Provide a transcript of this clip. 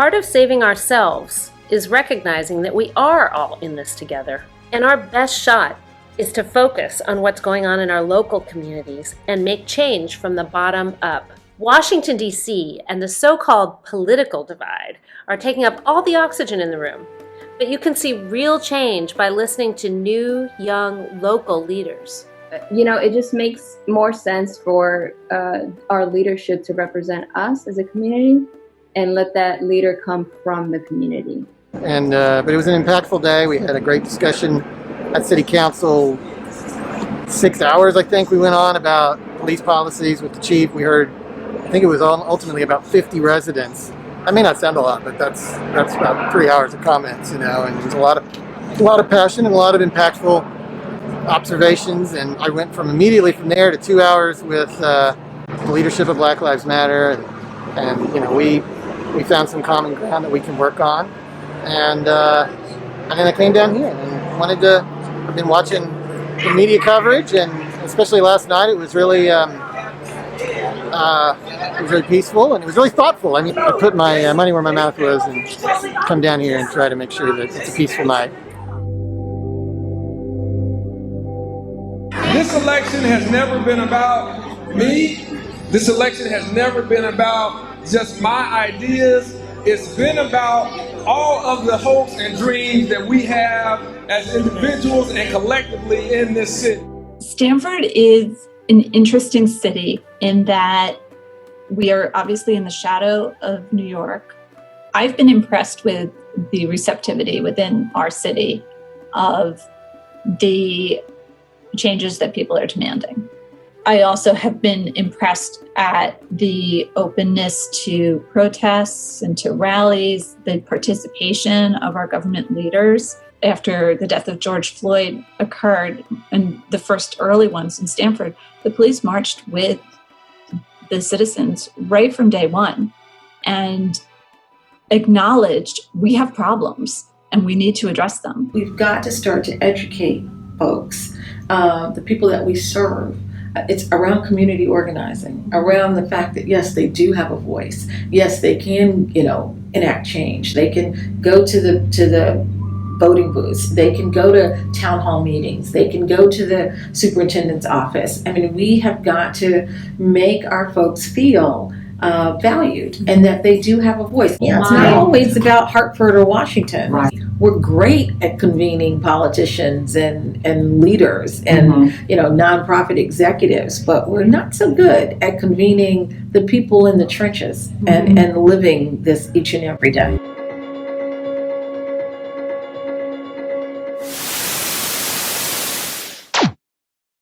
Part of saving ourselves is recognizing that we are all in this together, and our best shot is to focus on what's going on in our local communities and make change from the bottom up. Washington, D.C. and the so-called political divide are taking up all the oxygen in the room, but you can see real change by listening to new, young, local leaders. It just makes more sense for our leadership to represent us as a community and let that leader come from the community. But it was an impactful day. We had a great discussion at City Council. 6 hours, I think, we went on about police policies with the chief. We heard, I think it was ultimately about 50 residents. That may not sound a lot, but that's about 3 hours of comments, and there's a lot of passion and a lot of impactful observations. And I went immediately from there to 2 hours with the leadership of Black Lives Matter, and we found some common ground that we can work on. And then I came down here and I've been watching the media coverage, and especially last night, it was really peaceful, and it was really thoughtful. I put my money where my mouth was and come down here and try to make sure that it's a peaceful night. This election has never been about me. This election has never been about just my ideas. It's been about all of the hopes and dreams that we have as individuals and collectively in this city. Stamford is an interesting city in that we are obviously in the shadow of New York. I've been impressed with the receptivity within our city of the changes that people are demanding. I also have been impressed at the openness to protests and to rallies, the participation of our government leaders. After the death of George Floyd occurred, and the first early ones in Stamford, the police marched with the citizens right from day one and acknowledged we have problems and we need to address them. We've got to start to educate folks, the people that we serve. It's around community organizing, around the fact that, yes, they do have a voice. Yes, they can, enact change. They can go to the voting booths. They can go to town hall meetings. They can go to the superintendent's office. We have got to make our folks feel valued and that they do have a voice. Yeah, it's not always about Hartford or Washington. Right. We're great at convening politicians and leaders and nonprofit executives, but we're not so good at convening the people in the trenches and living this each and every day.